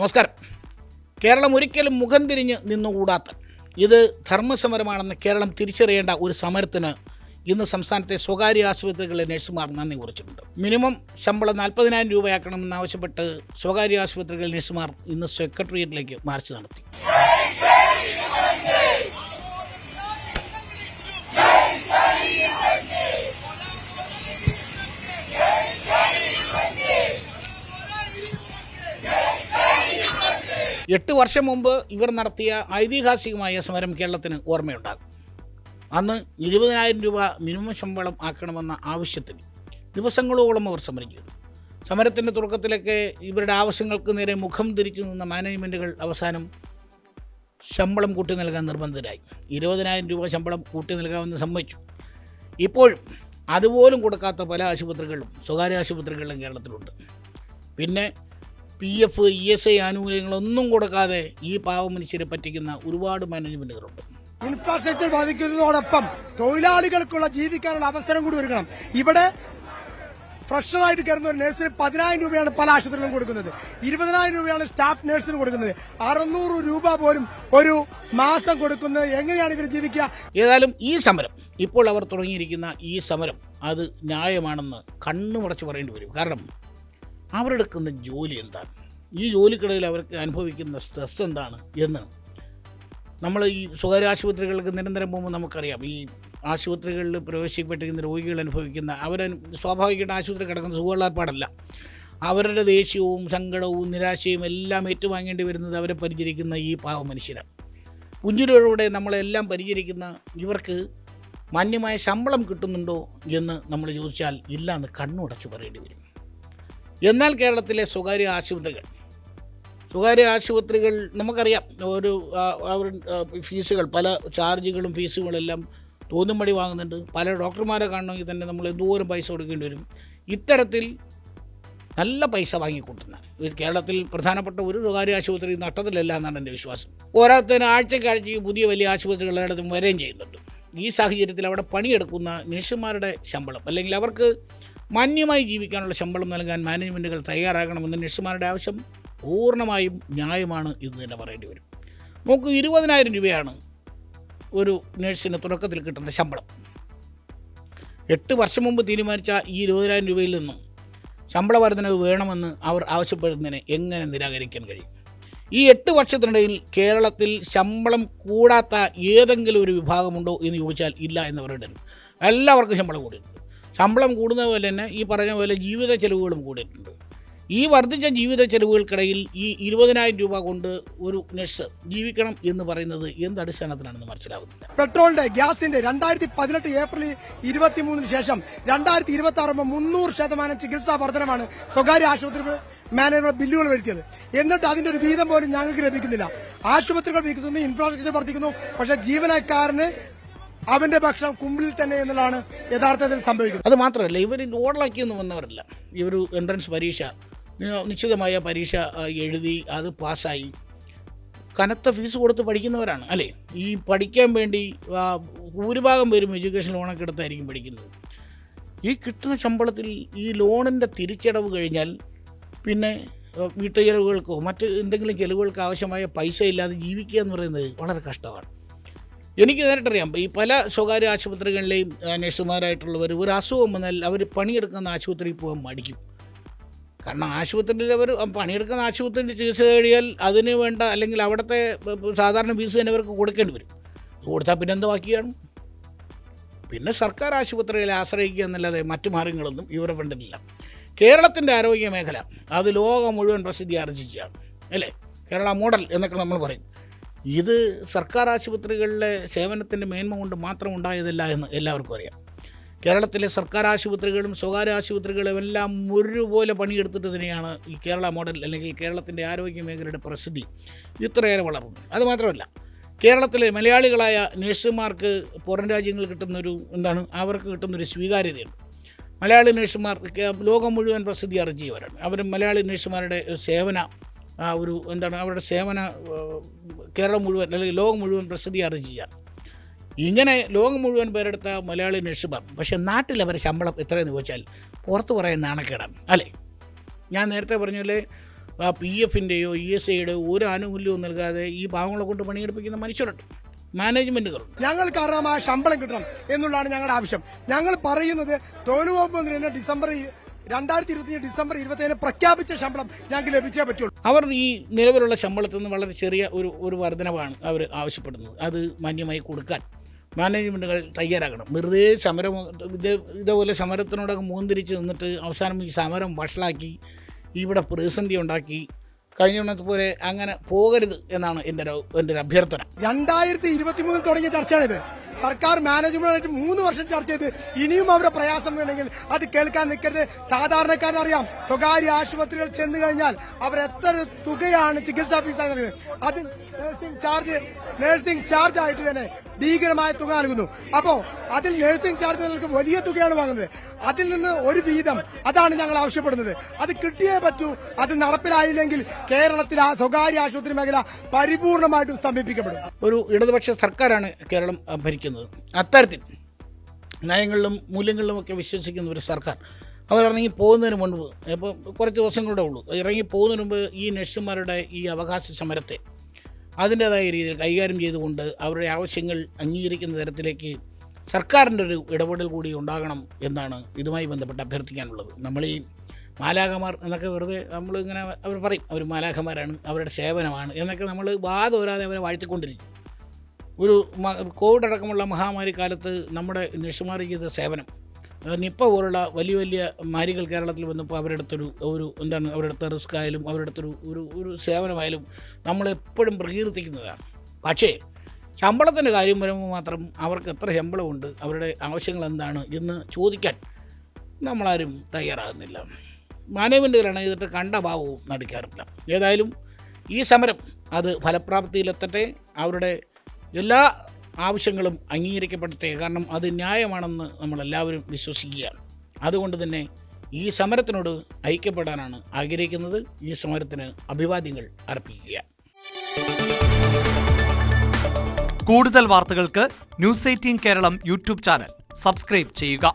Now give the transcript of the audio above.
നമസ്കാരം. കേരളം ഒരിക്കലും മുഖം തിരിഞ്ഞ് നിന്നുകൂടാത്ത ഇത് ധർമ്മസമരമാണെന്ന് കേരളം തിരിച്ചറിയേണ്ട ഒരു സമരത്തിന് ഇന്ന് സംസ്ഥാനത്തെ സ്വകാര്യ ആശുപത്രികളിലെ നഴ്സുമാർ നന്ദി കുറിച്ചിട്ടുണ്ട്. മിനിമം ശമ്പളം 40,000 രൂപയാക്കണമെന്നാവശ്യപ്പെട്ട് സ്വകാര്യ ആശുപത്രികളിലെ നഴ്സുമാർ ഇന്ന് സെക്രട്ടേറിയറ്റിലേക്ക് മാർച്ച് നടത്തി. എട്ട് വർഷം മുമ്പ് ഇവർ നടത്തിയ ഐതിഹാസികമായ സമരം കേരളത്തിന് ഓർമ്മയുണ്ടാകും. അന്ന് 20,000 രൂപ മിനിമം ശമ്പളം ആക്കണമെന്ന ആവശ്യത്തിൽ ദിവസങ്ങളോളം അവർ സമരം. സമരത്തിൻ്റെ തുടക്കത്തിലൊക്കെ ഇവരുടെ ആവശ്യങ്ങൾക്ക് നേരെ മുഖം തിരിച്ചു നിന്ന മാനേജ്മെൻറ്റുകൾ അവസാനം ശമ്പളം കൂട്ടി നൽകാൻ നിർബന്ധിതരായി. 20,000 രൂപ ശമ്പളം കൂട്ടി നൽകാമെന്ന് സമ്മതിച്ചു. ഇപ്പോഴും അതുപോലും കൊടുക്കാത്ത പല ആശുപത്രികളിലും സ്വകാര്യ ആശുപത്രികളിലും കേരളത്തിലുണ്ട്. പിന്നെ PF, ESI ആനുകൂല്യങ്ങളൊന്നും കൊടുക്കാതെ ഈ പാവ മനുഷ്യരെ പറ്റിക്കുന്ന ഒരുപാട് മാനേജ്മെൻറ്റുകളുണ്ട്. ഇൻഫ്രാസ്ട്രക്ചർ ബാധിക്കുന്നതോടൊപ്പം തൊഴിലാളികൾക്കുള്ള ജീവിക്കാനുള്ള അവസരം കൂടി ഒരുക്കണം. ഇവിടെ ഫ്രഷറായിട്ട് കയറുന്ന ഒരു നഴ്സിന് 10,000 രൂപയാണ് പല ആശുപത്രികളും കൊടുക്കുന്നത്. 20,000 രൂപയാണ് സ്റ്റാഫ് നഴ്സിന് കൊടുക്കുന്നത്. 600 രൂപ പോലും ഒരു മാസം കൊടുക്കുന്നത്. എങ്ങനെയാണ് ഇവർ ജീവിക്കുക? ഏതായാലും ഈ സമരം, ഇപ്പോൾ അവർ തുടങ്ങിയിരിക്കുന്ന ഈ സമരം അത് ന്യായമാണെന്ന് കണ്ണുമടച്ച് പറയേണ്ടി വരും. കാരണം അവരെടുക്കുന്ന ജോലി എന്താണ്, ഈ ജോലിക്കിടയിൽ അവർക്ക് അനുഭവിക്കുന്ന സ്ട്രെസ് എന്താണ് എന്ന് നമ്മൾ ഈ സ്വകാര്യ ആശുപത്രികൾക്ക് നിരന്തരം പോകുമ്പോൾ നമുക്കറിയാം. ഈ ആശുപത്രികളിൽ പ്രവേശിക്കപ്പെട്ടിരിക്കുന്ന രോഗികൾ അനുഭവിക്കുന്ന സ്വാഭാവികമായിട്ട് ആശുപത്രി കിടക്കുന്ന സുഖമുള്ളപ്പാടല്ല. അവരുടെ ദേഷ്യവും സങ്കടവും നിരാശയും എല്ലാം ഏറ്റുവാങ്ങേണ്ടി വരുന്നത് അവരെ പരിചരിക്കുന്ന ഈ പാവ മനുഷ്യരാണ്. പുഞ്ചിരിയോടെ നമ്മളെല്ലാം പരിചരിക്കുന്ന ഇവർക്ക് മാന്യമായ ശമ്പളം കിട്ടുന്നുണ്ടോ എന്ന് നമ്മൾ ചോദിച്ചാൽ ഇല്ല എന്ന് കണ്ണുടച്ച് പറയേണ്ടി വരും. എന്നാൽ കേരളത്തിലെ സ്വകാര്യ ആശുപത്രികൾ നമുക്കറിയാം, അവർ ഫീസുകൾ, പല ചാർജുകളും ഫീസുകളെല്ലാം തോന്നുംപടി വാങ്ങുന്നുണ്ട്. പല ഡോക്ടർമാരെ കാണണമെങ്കിൽ തന്നെ നമ്മൾ എന്തോരം പൈസ കൊടുക്കേണ്ടി വരും. ഇത്തരത്തിൽ നല്ല പൈസ വാങ്ങിക്കൂട്ടുന്ന കേരളത്തിൽ പ്രധാനപ്പെട്ട ഒരു സ്വകാര്യ ആശുപത്രി നഷ്ടത്തിലല്ല എന്നാണ് എൻ്റെ വിശ്വാസം. ഓരോരുത്തരും ആഴ്ചയ്ക്കാഴ്ചയ്ക്ക് പുതിയ വലിയ ആശുപത്രികളിടത്തും വരികയും ചെയ്യുന്നുണ്ട്. ഈ സാഹചര്യത്തിൽ അവിടെ പണിയെടുക്കുന്ന നഴ്സുമാരുടെ ശമ്പളം, അല്ലെങ്കിൽ അവർക്ക് മാന്യമായി ജീവിക്കാനുള്ള ശമ്പളം നൽകാൻ മാനേജ്മെൻറ്റുകൾ തയ്യാറാകണമെന്ന് നഴ്സുമാരുടെ ആവശ്യം പൂർണ്ണമായും ന്യായമാണ് എന്ന് തന്നെ പറയേണ്ടി വരും. നമുക്ക് 20,000 രൂപയാണ് ഒരു നഴ്സിന് തുടക്കത്തിൽ കിട്ടുന്ന ശമ്പളം. 8 വർഷം മുമ്പ് തീരുമാനിച്ച ഈ 20,000 രൂപയിൽ നിന്നും ശമ്പള വർധനവ് വേണമെന്ന് അവർ ആവശ്യപ്പെടുന്നതിനെ എങ്ങനെ നിരാകരിക്കാൻ കഴിയും? ഈ 8 വർഷത്തിനിടയിൽ കേരളത്തിൽ ശമ്പളം കൂടാത്ത ഏതെങ്കിലും ഒരു വിഭാഗമുണ്ടോ എന്ന് ചോദിച്ചാൽ ഇല്ല എന്ന് പറയേണ്ടി. എല്ലാവർക്കും ശമ്പളം കൂടിയിട്ടുണ്ട്. ശമ്പളം കൂടുന്ന പോലെ തന്നെ ഈ പറഞ്ഞ പോലെ ജീവിത ചെലവുകളും കൂടിയിട്ടുണ്ട്. ഈ വർദ്ധിച്ച ജീവിത ചെലവുകൾക്കിടയിൽ ഈ 20,000 രൂപ കൊണ്ട് ഒരു നഴ്സ് ജീവിക്കണം എന്ന് പറയുന്നത് എന്ത് അടിസ്ഥാനത്തിലാണെന്ന് മനസ്സിലാകുന്നില്ല. പെട്രോളിന്റെ, ഗ്യാസിന്റെ 2018 ഏപ്രിൽ 23 ശേഷം 2026 300% ചികിത്സാ വർധനമാണ് സ്വകാര്യ ആശുപത്രി മാനേജ്മെന്റ് ബില്ലുകൾ വരുത്തിയത്. എന്നിട്ട് അതിന്റെ ഒരു വീതം പോലും ഞങ്ങൾക്ക് ലഭിക്കുന്നില്ല. ആശുപത്രികൾ വികസിക്കുന്നു, ഇൻഫ്രാസ്ട്രക്ചർ വർദ്ധിക്കുന്നു, പക്ഷേ ജീവനക്കാരന് അവന്റെ ഭക്ഷണം കുമ്പിളിൽ തന്നെ എന്നുള്ളതാണ് യഥാർത്ഥത്തിൽ സംഭവിക്കുന്നത്. അത് മാത്രമല്ല, ഇവർ ഓടലാക്കിയൊന്നും വന്നവരല്ല. ഇവർ എൻട്രൻസ് പരീക്ഷ, നിശ്ചിതമായ പരീക്ഷ എഴുതി അത് പാസ്സായി കനത്ത ഫീസ് കൊടുത്ത് പഠിക്കുന്നവരാണ് അല്ലേ. ഈ പഠിക്കാൻ വേണ്ടി ഭൂരിഭാഗം പേരും എഡ്യൂക്കേഷൻ ലോണൊക്കെ എടുത്തായിരിക്കും പഠിക്കുന്നത്. ഈ കിട്ടുന്ന ശമ്പളത്തിൽ ഈ ലോണിൻ്റെ തിരിച്ചടവ് കഴിഞ്ഞാൽ പിന്നെ വീട്ടു ചെലവുകൾക്കോ മറ്റ് എന്തെങ്കിലും ചെലവുകൾക്ക് ആവശ്യമായ പൈസ ഇല്ലാതെ ജീവിക്കുക എന്ന് പറയുന്നത് വളരെ കഷ്ടമാണ്. എനിക്ക് നേരിട്ടറിയാം. ഈ പല സ്വകാര്യ ആശുപത്രികളിലെയും നഴ്സുമാരായിട്ടുള്ളവർ ഒരു അസുഖം വന്നാൽ അവർ പണിയെടുക്കുന്ന ആശുപത്രിയിൽ പോകാൻ മടിക്കും. കാരണം ആശുപത്രിയിൽ അവർ പണിയെടുക്കുന്ന ആശുപത്രിയിൽ ചികിത്സ കഴിയാൽ അതിന് വേണ്ട, അല്ലെങ്കിൽ അവിടുത്തെ സാധാരണ ഫീസ് തന്നെ അവർക്ക് കൊടുക്കേണ്ടി വരും. കൊടുത്താൽ പിന്നെ എന്ത് ബാക്കിയാണ്? പിന്നെ സർക്കാർ ആശുപത്രികളെ ആശ്രയിക്കുക എന്നല്ലാതെ മറ്റു മാർഗങ്ങളൊന്നും ഇവരുടെ ഫ്രണ്ടിലില്ല. കേരളത്തിൻ്റെ ആരോഗ്യ മേഖല അത് ലോകം മുഴുവൻ പ്രസിദ്ധി ആർജിച്ചതാണ് അല്ലേ. കേരള മോഡൽ എന്നൊക്കെ നമ്മൾ പറയും. ഇത് സർക്കാർ ആശുപത്രികളിലെ സേവനത്തിൻ്റെ മേന്മ കൊണ്ട് മാത്രം ഉണ്ടായതല്ല എന്ന് എല്ലാവർക്കും അറിയാം. കേരളത്തിലെ സർക്കാർ ആശുപത്രികളും സ്വകാര്യ ആശുപത്രികളും എല്ലാം ഒരുപോലെ പണിയെടുത്തിട്ട് തന്നെയാണ് ഈ കേരള മോഡൽ, അല്ലെങ്കിൽ കേരളത്തിൻ്റെ ആരോഗ്യ മേഖലയുടെ പ്രസിദ്ധി ഇത്രയേറെ വളർന്നത്. അതുമാത്രമല്ല, കേരളത്തിലെ മലയാളികളായ നഴ്സുമാർക്ക് പുറം രാജ്യങ്ങളിൽ കിട്ടുന്നൊരു അവർക്ക് കിട്ടുന്നൊരു സ്വീകാര്യതയുണ്ട്. മലയാളി നഴ്സുമാർ ലോകം മുഴുവൻ പ്രസിദ്ധി ആർജിച്ചവരാണ്. അവർ മലയാളി നഴ്സുമാരുടെ സേവന അവരുടെ സേവന കേരളം മുഴുവൻ, അല്ലെങ്കിൽ ലോകം മുഴുവൻ പ്രസിദ്ധി ആർജിക്കുക. ഇങ്ങനെ ലോകം മുഴുവൻ പേരെടുത്ത മലയാളി നഴ്സുമാർ, പക്ഷേ നാട്ടിൽ അവരെ ശമ്പളം എത്രയെന്ന് ചോദിച്ചാൽ പുറത്ത് പറയാൻ നാണക്കേടാണ് അല്ലേ. ഞാൻ നേരത്തെ പറഞ്ഞ പോലെ ആ PF-ൻ്റെയോ ESIയുടെയോ ഒരു ആനുകൂല്യവും നൽകാതെ ഈ പാവങ്ങളെ കൊണ്ട് പണിയെടുപ്പിക്കുന്ന മനുഷ്യരുണ്ട്, മാനേജ്മെൻറ്റുകളുണ്ട്. ഞങ്ങൾക്ക് അർഹമായ ശമ്പളം കിട്ടണം എന്നുള്ളതാണ് ഞങ്ങളുടെ ആവശ്യം. ഞങ്ങൾ പറയുന്നത് തൊഴിൽ വകുപ്പ് മന്ത്രി തന്നെ 2025 ഡിസംബർ 27 പ്രഖ്യാപിച്ച ശമ്പളം ഞങ്ങൾക്ക് ലഭിച്ചേ പറ്റുള്ളൂ. അവർ ഈ നിലവിലുള്ള ശമ്പളത്തിൽ നിന്ന് വളരെ ചെറിയ ഒരു വർധനവാണ് അവർ ആവശ്യപ്പെടുന്നത്. അത് മാന്യമായി കൊടുക്കാൻ മാനേജ്മെൻറ്റുകൾ തയ്യാറാകണം. വെറുതെ സമരം ഇതേപോലെ സമരത്തിനോടൊക്കെ മൂന്നിരിച്ച് നിന്നിട്ട് അവസാനം ഈ സമരം വഷളാക്കി ഇവിടെ പ്രതിസന്ധി ഉണ്ടാക്കി കഴിഞ്ഞ പോലെ അങ്ങനെ പോകരുത് എന്നാണ് എൻ്റെ ഒരു അഭ്യർത്ഥന. 2023 തുടങ്ങിയ ചർച്ചയാണിത്. സർക്കാർ മാനേജ്മെന്റായിട്ട് 3 വർഷം ചർച്ച ചെയ്ത് ഇനിയും അവരുടെ പ്രയാസം ഉണ്ടെങ്കിൽ അത് കേൾക്കാൻ നിൽക്കരുത്. സാധാരണക്കാരനറിയാം, സ്വകാര്യ ആശുപത്രികൾ ചെന്ന് കഴിഞ്ഞാൽ അവർ എത്ര തുകയാണ് ചികിത്സാ ഫീസായി നൽകുന്നത്. അതിൽ നഴ്സിംഗ് ചാർജ് ആയിട്ട് തന്നെ ഭീകരമായ തുക നൽകുന്നു. അപ്പോ അതിൽ നഴ്സിംഗ് ചാർജ് നൽകുന്ന വലിയ തുകയാണ് വാങ്ങുന്നത്. അതിൽ നിന്ന് ഒരു വീതം, അതാണ് ഞങ്ങൾ ആവശ്യപ്പെടുന്നത്. അത് കിട്ടിയേ പറ്റൂ. അത് നടപ്പിലായില്ലെങ്കിൽ കേരളത്തിൽ ആ സ്വകാര്യ ആശുപത്രി മേഖല പരിപൂർണമായിട്ടും സ്തംഭിപ്പിക്കപ്പെടും. ഒരു ഇടതുപക്ഷ സർക്കാരാണ് കേരളം ഭരിക്കുന്നത്. അത്തരത്തിൽ നയങ്ങളിലും മൂല്യങ്ങളിലുമൊക്കെ വിശ്വസിക്കുന്ന ഒരു സർക്കാർ അവർ ഇറങ്ങി പോകുന്നതിന് മുൻപ്, ഇപ്പോൾ കുറച്ച് ദിവസങ്ങളുടെ ഉള്ളൂ, ഇറങ്ങി പോകുന്നതിന് മുമ്പ് ഈ നഴ്സുമാരുടെ ഈ അവകാശ സമരത്തെ അതിൻ്റേതായ രീതിയിൽ കൈകാര്യം ചെയ്തുകൊണ്ട് അവരുടെ ആവശ്യങ്ങൾ അംഗീകരിക്കുന്ന തരത്തിലേക്ക് സർക്കാരിൻ്റെ ഒരു ഇടപെടൽ കൂടി ഉണ്ടാകണം എന്നാണ് ഇതുമായി ബന്ധപ്പെട്ട് അഭ്യർത്ഥിക്കാനുള്ളത്. നമ്മൾ ഈ മാലാഖമാർ എന്നൊക്കെ വെറുതെ നമ്മളിങ്ങനെ അവർ പറയും, അവർ മാലാഖമാരാണ്, അവരുടെ സേവനമാണ് എന്നൊക്കെ നമ്മൾ വാദോരാതെ അവരെ വാഴ്ത്തിക്കൊണ്ടിരിക്കും. ഒരു കോവിഡ് അടക്കമുള്ള മഹാമാരി കാലത്ത് നമ്മുടെ നഴ്സുമാർ ചെയ്ത സേവനം, നിപ്പ പോലുള്ള വലിയ വലിയ മാരികൾ കേരളത്തിൽ വന്നപ്പോൾ അവരെടുത്ത റിസ്ക് ആയാലും അവരെടുത്തൊരു സേവനമായാലും നമ്മളെപ്പോഴും പ്രകീർത്തിക്കുന്നതാണ്. പക്ഷേ ശമ്പളത്തിൻ്റെ കാര്യം വരുമ്പോൾ മാത്രം അവർക്ക് എത്ര ശമ്പളമുണ്ട്, അവരുടെ ആവശ്യങ്ങൾ എന്താണ് എന്ന് ചോദിക്കാൻ നമ്മളാരും തയ്യാറാകുന്നില്ല. മാനേജ്മെൻറ്റുകളാണ് ഇതിട്ട് കണ്ട ഭാവവും നടിക്കാറില്ല. ഏതായാലും ഈ സമരം അത് ഫലപ്രാപ്തിയിലെത്തട്ടെ, അവരുടെ എല്ലാ ആവശ്യങ്ങളും അംഗീകരിക്കപ്പെടട്ടെ. കാരണം അത് ന്യായമാണെന്ന് നമ്മളെല്ലാവരും വിശ്വസിക്കുകയാണ്. അതുകൊണ്ട് തന്നെ ഈ സമരത്തിനോട് ഐക്യപ്പെടാനാണ് ആഗ്രഹിക്കുന്നത്. ഈ സമരത്തിന് അഭിവാദ്യങ്ങൾ അർപ്പിക്കുക. കൂടുതൽ വാർത്തകൾക്ക് news 18 Keralam YouTube channel subscribe ചെയ്യുക.